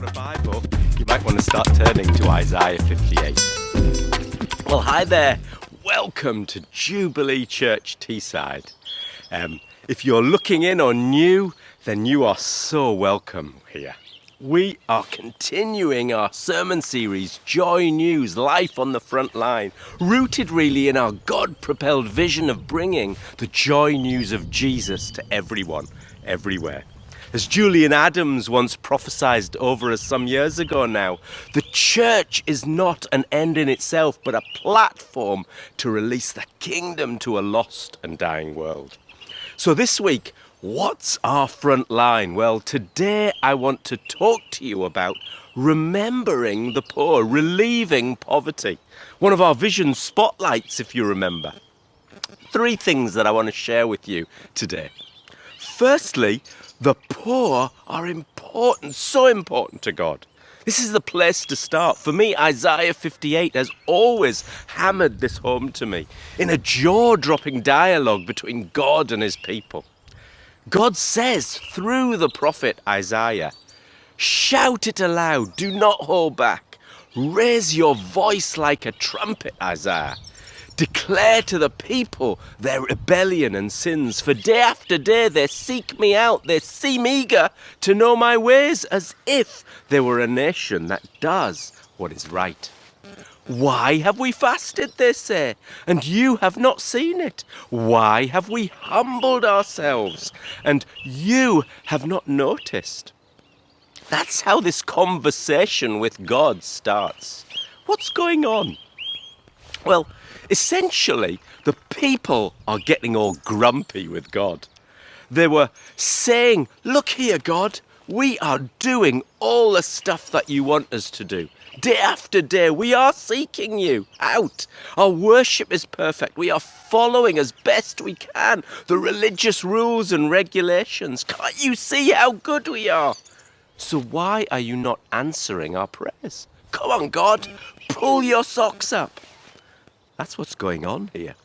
got a Bible, you might want to start turning to Isaiah 58. Well, hi there. Welcome to Jubilee Church Teesside. If you're looking in or new, then you are so welcome here. We are continuing our sermon series, Joy News, Life on the Front Line, rooted really in our God-propelled vision of bringing the joy news of Jesus to everyone, everywhere. As Julian Adams once prophesied over us some years ago now, the church is not an end in itself, but a platform to release the kingdom to a lost and dying world. So this week, what's our front line? Well, today I want to talk to you about remembering the poor, relieving poverty. One of our vision spotlights, if you remember. 3 things that I want to share with you today. Firstly, the poor are important, so important to God. This is the place to start. For me, Isaiah 58 has always hammered this home to me in a jaw-dropping dialogue between God and his people. God says through the prophet Isaiah, "Shout it aloud, do not hold back. Raise your voice like a trumpet, Isaiah. Declare to the people their rebellion and sins, for day after day they seek me out. They seem eager to know my ways, as if they were a nation that does what is right. Why have we fasted, they say, and you have not seen it? Why have we humbled ourselves, and you have not noticed?" That's how this conversation with God starts. What's going on? Well, essentially, the people are getting all grumpy with God. They were saying, "Look here, God, we are doing all the stuff that you want us to do. Day after day, we are seeking you out. Our worship is perfect. We are following as best we can the religious rules and regulations. Can't you see how good we are? So why are you not answering our prayers? Come on, God, pull your socks up." That's what's going on here.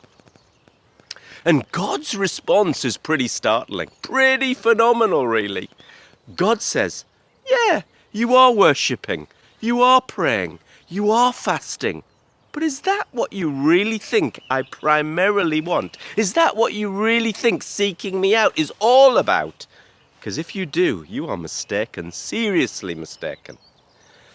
And God's response is pretty startling, pretty phenomenal, really. God says, "Yeah, you are worshipping, you are praying, you are fasting. But is that what you really think I primarily want? Is that what you really think seeking me out is all about? Because if you do, you are mistaken, seriously mistaken."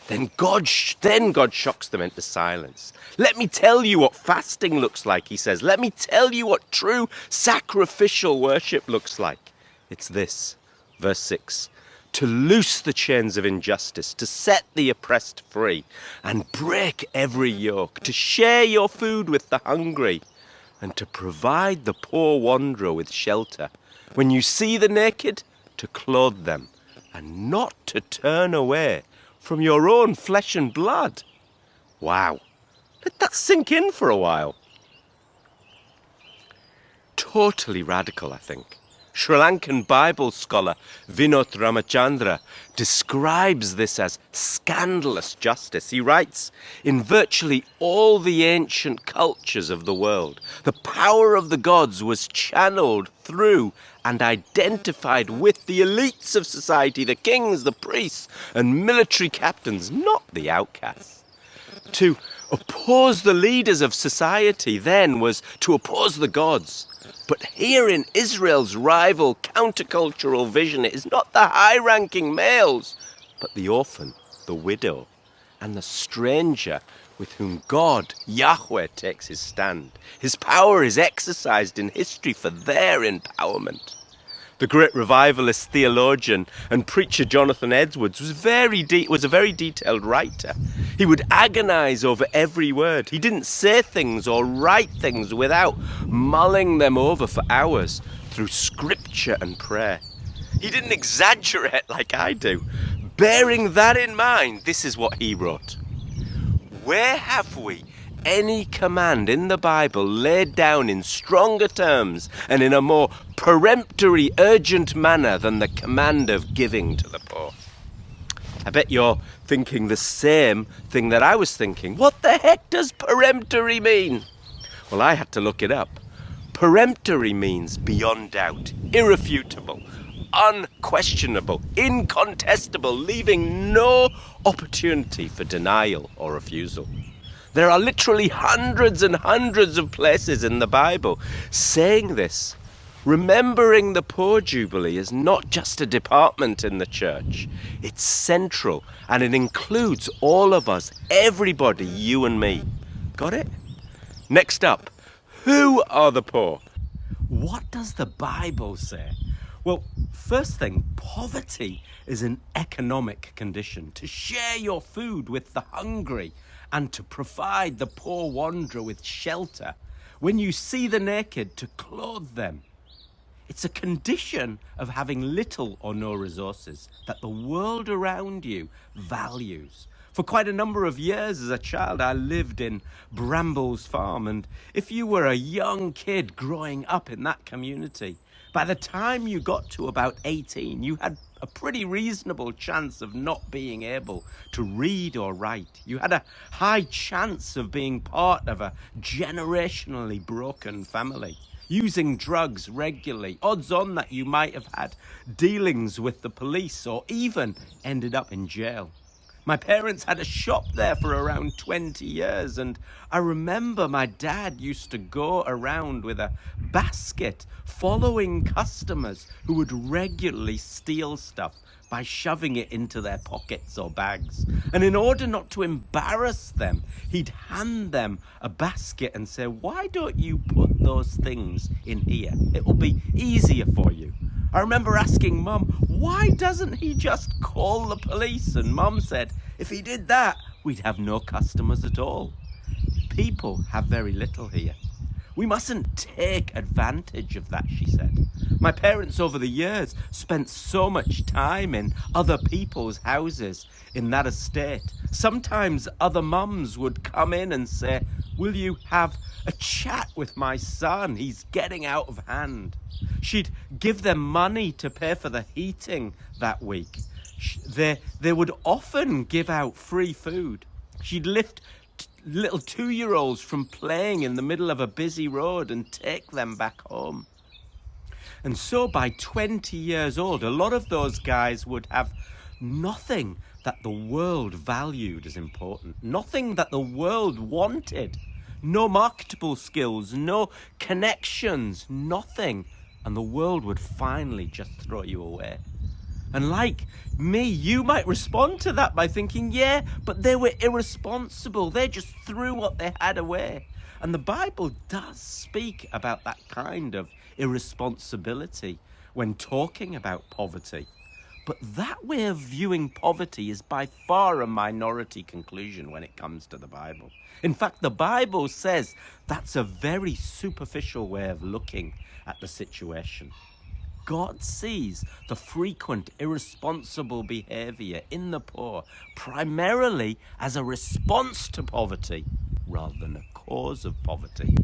Then God shocks them into silence. "Let me tell you what fasting looks like," he says. "Let me tell you what true sacrificial worship looks like. It's this, verse 6. To loose the chains of injustice, to set the oppressed free, and break every yoke, to share your food with the hungry, and to provide the poor wanderer with shelter. When you see the naked, to clothe them, and not to turn away from your own flesh and blood." Wow. Let that sink in for a while. Totally radical, I think. Sri Lankan Bible scholar Vinod Ramachandra describes this as scandalous justice. He writes, "In virtually all the ancient cultures of the world, the power of the gods was channeled through and identified with the elites of society, the kings, the priests, and military captains, not the outcasts. To oppose the leaders of society then was to oppose the gods. But here in Israel's rival countercultural vision, it is not the high-ranking males, but the orphan, the widow, and the stranger with whom God, Yahweh, takes his stand. His power is exercised in history for their empowerment." The great revivalist theologian and preacher Jonathan Edwards was a very detailed writer. He would agonize over every word. He didn't say things or write things without mulling them over for hours through scripture and prayer. He didn't exaggerate like I do. Bearing that in mind, this is what he wrote. "Where have we any command in the Bible laid down in stronger terms and in a more peremptory, urgent manner than the command of giving to the poor?" I bet you're thinking the same thing that I was thinking. What the heck does peremptory mean? Well, I had to look it up. Peremptory means beyond doubt, irrefutable, unquestionable, incontestable, leaving no opportunity for denial or refusal. There are literally hundreds and hundreds of places in the Bible saying this. Remembering the poor Jubilee is not just a department in the church. It's central, and it includes all of us, everybody, you and me. Got it? Next up, who are the poor? What does the Bible say? Well, first thing, poverty is an economic condition. To share your food with the hungry and to provide the poor wanderer with shelter. When you see the naked, to clothe them. It's a condition of having little or no resources that the world around you values. For quite a number of years as a child, I lived in Brambles Farm, and if you were a young kid growing up in that community, by the time you got to about 18, you had a pretty reasonable chance of not being able to read or write. You had a high chance of being part of a generationally broken family, using drugs regularly, odds on that you might have had dealings with the police or even ended up in jail. My parents had a shop there for around 20 years, and I remember my dad used to go around with a basket following customers who would regularly steal stuff by shoving it into their pockets or bags. And in order not to embarrass them, he'd hand them a basket and say, "Why don't you put those things in here? It will be easier for you." I remember asking Mum, "Why doesn't he just call the police?" And Mum said, "If he did that, we'd have no customers at all." People have very little here. We mustn't take advantage of that, she said. My parents over the years spent so much time in other people's houses in that estate. Sometimes other mums would come in and say, "Will you have a chat with my son? He's getting out of hand." She'd give them money to pay for the heating that week. They would often give out free food. She'd lift little 2-year-olds from playing in the middle of a busy road and take them back home. And so by 20 years old, a lot of those guys would have nothing that the world valued as important, nothing that the world wanted, no marketable skills, no connections, nothing. And the world would finally just throw you away. And like me, you might respond to that by thinking, yeah, but they were irresponsible. They just threw what they had away. And the Bible does speak about that kind of irresponsibility when talking about poverty. But that way of viewing poverty is by far a minority conclusion when it comes to the Bible. In fact, the Bible says that's a very superficial way of looking at the situation. God sees the frequent irresponsible behavior in the poor primarily as a response to poverty rather than a cause of poverty.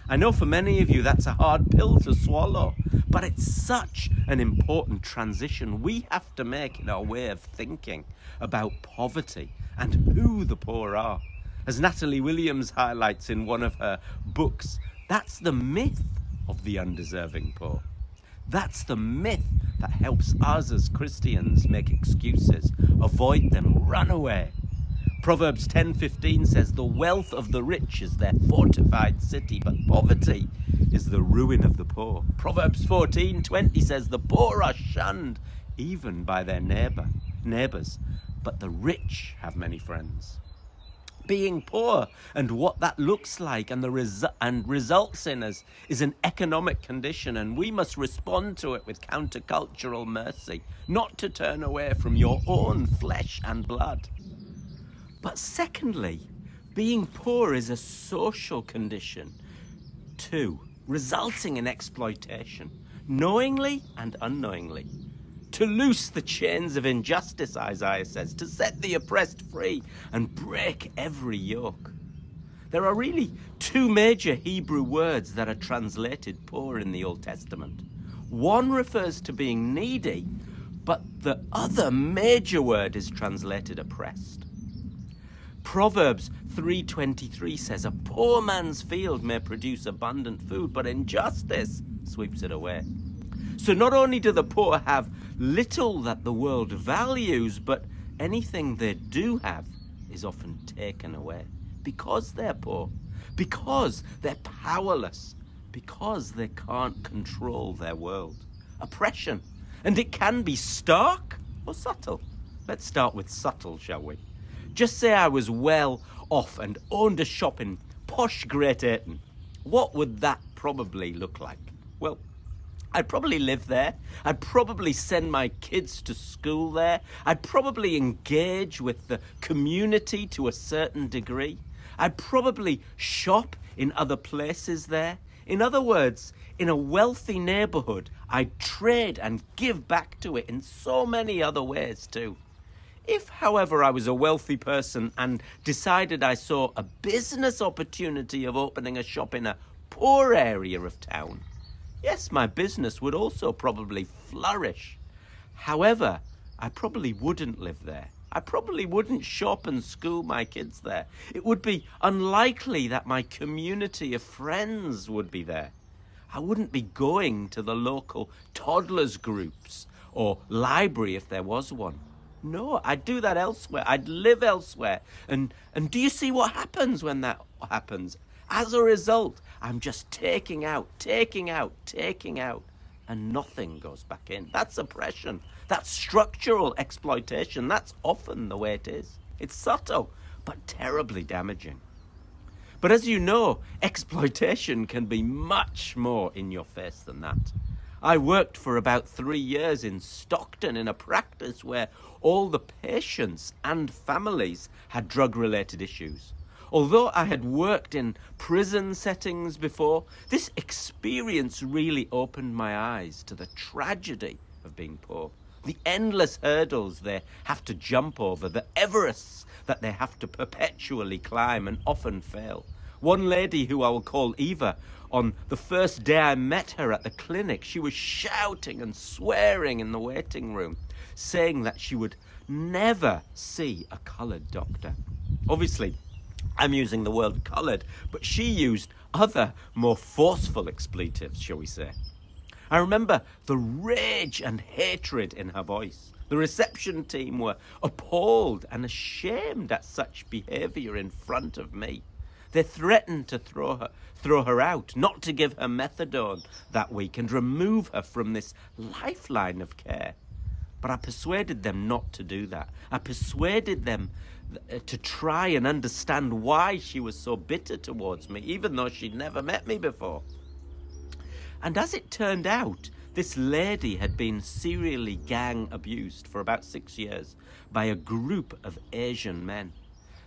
I know for many of you that's a hard pill to swallow, but it's such an important transition we have to make in our way of thinking about poverty and who the poor are. As Natalie Williams highlights in one of her books, that's the myth of the undeserving poor. That's the myth that helps us as Christians make excuses, avoid them, run away. Proverbs 10:15 says, "The wealth of the rich is their fortified city, but poverty is the ruin of the poor." Proverbs 14:20 says, "The poor are shunned even by their neighbors, but the rich have many friends." Being poor and what that looks like and results in us is an economic condition, and we must respond to it with countercultural mercy, not to turn away from your own flesh and blood. But secondly, being poor is a social condition too, resulting in exploitation, knowingly and unknowingly. To loose the chains of injustice, Isaiah says, to set the oppressed free and break every yoke. There are really two major Hebrew words that are translated poor in the Old Testament. One refers to being needy, but the other major word is translated oppressed. Proverbs 3:23 says, "A poor man's field may produce abundant food, but injustice sweeps it away." So not only do the poor have little that the world values, but anything they do have is often taken away because they're poor, because they're powerless, because they can't control their world. Oppression. And it can be stark or subtle. Let's start with subtle, shall we? Just say I was well off and owned a shop in posh Great Ayton. What would that probably look like? Well, I'd probably live there. I'd probably send my kids to school there. I'd probably engage with the community to a certain degree. I'd probably shop in other places there. In other words, in a wealthy neighborhood, I'd trade and give back to it in so many other ways too. If, however, I was a wealthy person and decided I saw a business opportunity of opening a shop in a poor area of town, yes, my business would also probably flourish. However, I probably wouldn't live there. I probably wouldn't shop and school my kids there. It would be unlikely that my community of friends would be there. I wouldn't be going to the local toddlers groups or library if there was one. No, I'd do that elsewhere. I'd live elsewhere. And do you see what happens when that happens? As a result, I'm just taking out, and nothing goes back in. That's oppression. That's structural exploitation. That's often the way it is. It's subtle, but terribly damaging. But as you know, exploitation can be much more in your face than that. I worked for about 3 years in Stockton in a practice where all the patients and families had drug-related issues. Although I had worked in prison settings before, this experience really opened my eyes to the tragedy of being poor. The endless hurdles they have to jump over, the Everests that they have to perpetually climb and often fail. One lady, who I will call Eva, on the first day I met her at the clinic, she was shouting and swearing in the waiting room, saying that she would never see a coloured doctor. Obviously, I'm using the word coloured, but she used other, more forceful expletives, shall we say. I remember the rage and hatred in her voice. The reception team were appalled and ashamed at such behaviour in front of me. They threatened to throw her out, not to give her methadone that week and remove her from this lifeline of care. But I persuaded them not to do that. I persuaded them to try and understand why she was so bitter towards me, even though she'd never met me before. And as it turned out, this lady had been serially gang abused for about 6 years by a group of Asian men.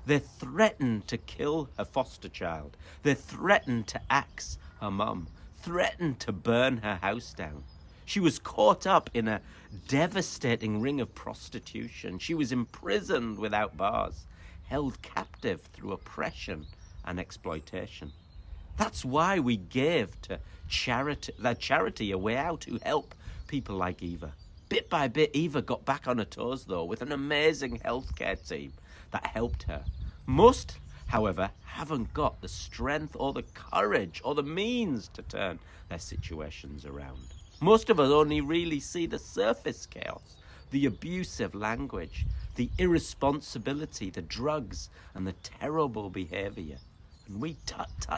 They threatened to kill her foster child. They threatened to axe her mum, threatened to burn her house down. She was caught up in a devastating ring of prostitution. She was imprisoned without bars, held captive through oppression and exploitation. That's why we gave to charity a way out to help people like Eva. Bit by bit, Eva got back on her toes, though, with an amazing healthcare team that helped her. Most, however, haven't got the strength or the courage or the means to turn their situations around. Most of us only really see the surface chaos, the abusive language, the irresponsibility, the drugs, and the terrible behaviour. And we tut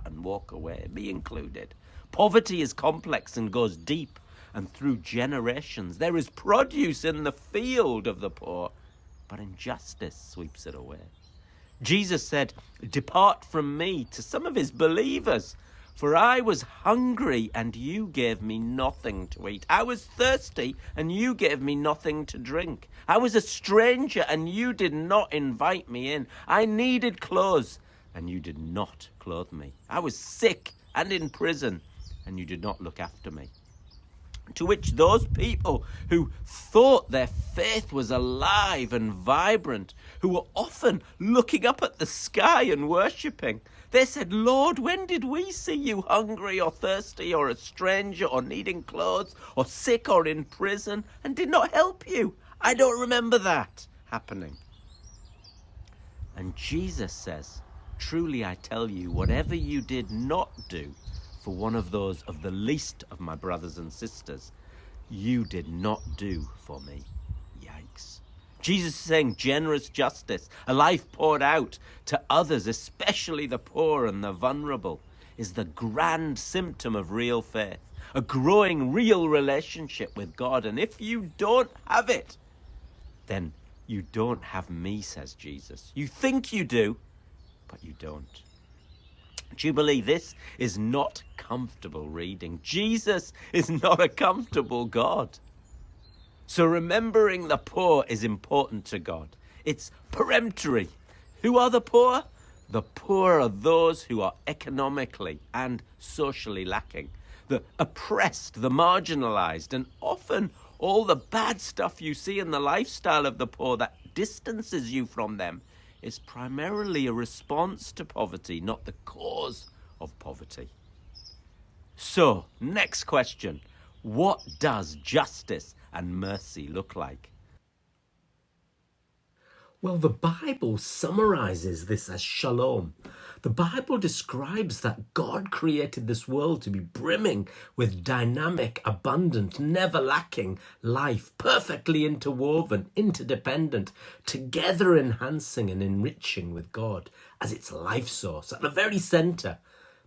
and walk away, me included. Poverty is complex and goes deep and through generations. There is produce in the field of the poor, but injustice sweeps it away. Jesus said, "Depart from me," to some of his believers, "for I was hungry and you gave me nothing to eat. I was thirsty and you gave me nothing to drink. I was a stranger and you did not invite me in. I needed clothes and you did not clothe me. I was sick and in prison and you did not look after me." To which those people who thought their faith was alive and vibrant, who were often looking up at the sky and worshipping, they said, "Lord, when did we see you hungry or thirsty or a stranger or needing clothes or sick or in prison and did not help you? I don't remember that happening." And Jesus says, "Truly I tell you, whatever you did not do for one of those of the least of my brothers and sisters, you did not do for me. Yikes. Jesus is saying generous justice, a life poured out to others, especially the poor and the vulnerable, is the grand symptom of real faith, a growing real relationship with God. And if you don't have it, then you don't have me, says Jesus. You think you do, but you don't. Jubilee, this is not comfortable reading. Jesus is not a comfortable God. So remembering the poor is important to God. It's peremptory. Who are the poor? The poor are those who are economically and socially lacking, the oppressed, the marginalized, and often all the bad stuff you see in the lifestyle of the poor that distances you from them is primarily a response to poverty, not the cause of poverty. So, next question. What does justice and mercy look like? Well, the Bible summarizes this as shalom. The Bible describes that God created this world to be brimming with dynamic, abundant, never lacking life, perfectly interwoven, interdependent, together enhancing and enriching with God as its life source at the very center.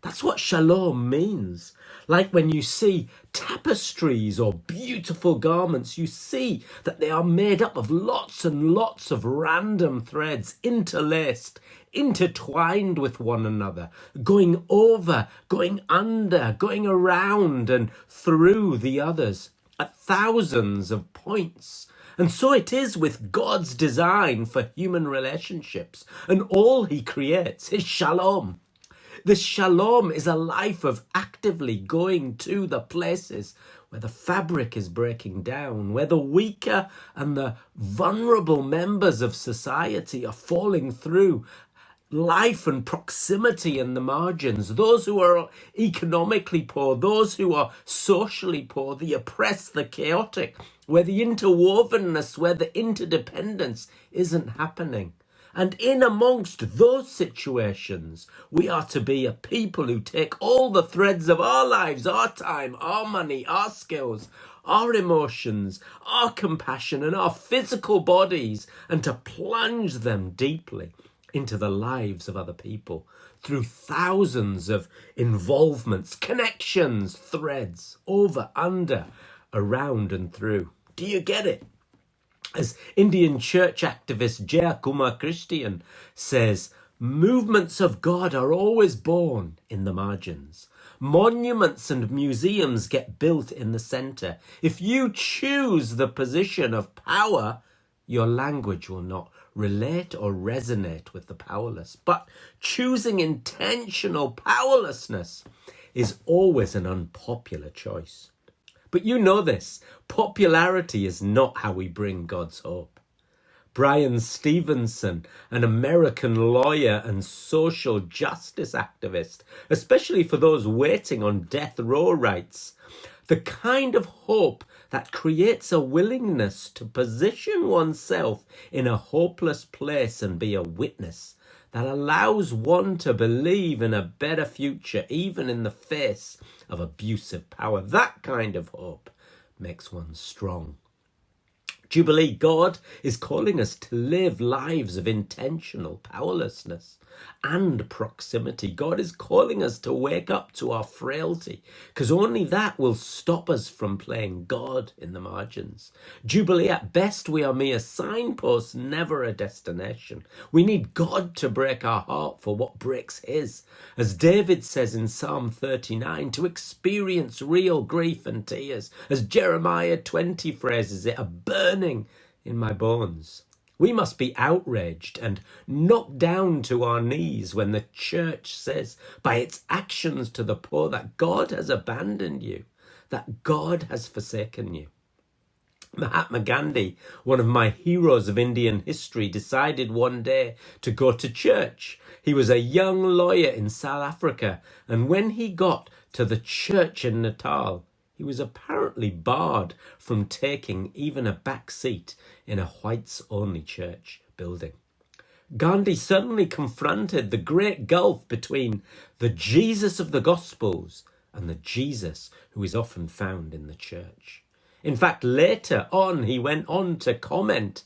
That's what shalom means. Like when you see tapestries or beautiful garments, you see that they are made up of lots and lots of random threads, interlaced, intertwined with one another, going over, going under, going around and through the others at thousands of points. And so it is with God's design for human relationships, and all he creates is shalom. The shalom is a life of actively going to the places where the fabric is breaking down, where the weaker and the vulnerable members of society are falling through life and proximity in the margins, those who are economically poor, those who are socially poor, the oppressed, the chaotic, where the interwovenness, where the interdependence isn't happening. And in amongst those situations, we are to be a people who take all the threads of our lives, our time, our money, our skills, our emotions, our compassion, and our physical bodies, and to plunge them deeply into the lives of other people through thousands of involvements, connections, threads, over, under, around, and through. Do you get it? As Indian church activist Jaya Kumar Christian says, movements of God are always born in the margins. Monuments and museums get built in the center. If you choose the position of power, your language will not relate or resonate with the powerless. But choosing intentional powerlessness is always an unpopular choice. But you know this, popularity is not how we bring God's hope. Brian Stevenson, an American lawyer and social justice activist, especially for those waiting on death row rights, the kind of hope that creates a willingness to position oneself in a hopeless place and be a witness, that allows one to believe in a better future, even in the face of abusive power. That kind of hope makes one strong. Jubilee, God is calling us to live lives of intentional powerlessness and proximity. God is calling us to wake up to our frailty, because only that will stop us from playing God in the margins. Jubilee, at best, we are mere signposts, never a destination. We need God to break our heart for what breaks his. As David says in Psalm 39, to experience real grief and tears. As Jeremiah 20 phrases it, a burning in my bones. We must be outraged and knocked down to our knees when the church says by its actions to the poor that God has abandoned you, that God has forsaken you. Mahatma Gandhi, one of my heroes of Indian history, decided one day to go to church. He was a young lawyer in South Africa, and when he got to the church in Natal, he was apparently barred from taking even a back seat in a whites-only church building. Gandhi suddenly confronted the great gulf between the Jesus of the Gospels and the Jesus who is often found in the church. In fact, later on, he went on to comment,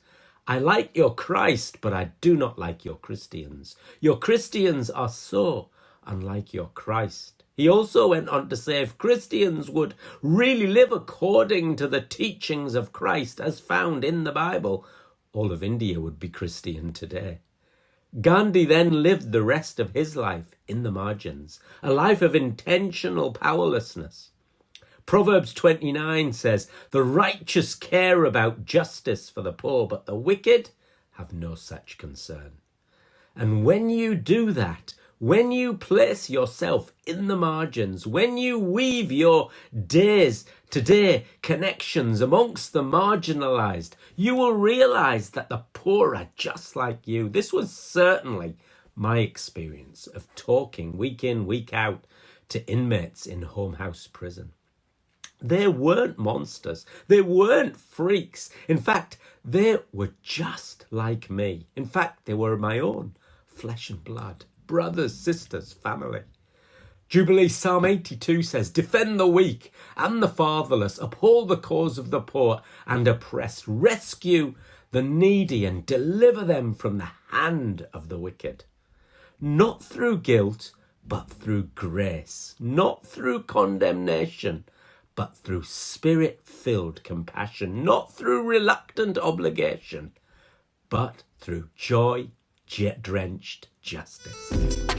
"I like your Christ, but I do not like your Christians. Your Christians are so unlike your Christ." He also went on to say if Christians would really live according to the teachings of Christ as found in the Bible, all of India would be Christian today. Gandhi then lived the rest of his life in the margins, a life of intentional powerlessness. Proverbs 29 says, "The righteous care about justice for the poor, but the wicked have no such concern." And when you do that, when you place yourself in the margins, when you weave your days-to-day connections amongst the marginalized, you will realize that the poor are just like you. This was certainly my experience of talking week in, week out to inmates in Home House Prison. They weren't monsters. They weren't freaks. In fact, they were just like me. In fact, they were my own flesh and blood, brothers, sisters, family. Jubilee Psalm 82 says, "Defend the weak and the fatherless, uphold the cause of the poor and oppressed, rescue the needy and deliver them from the hand of the wicked." Not through guilt, but through grace. Not through condemnation, but through spirit-filled compassion. Not through reluctant obligation, but through joy-drenched justice.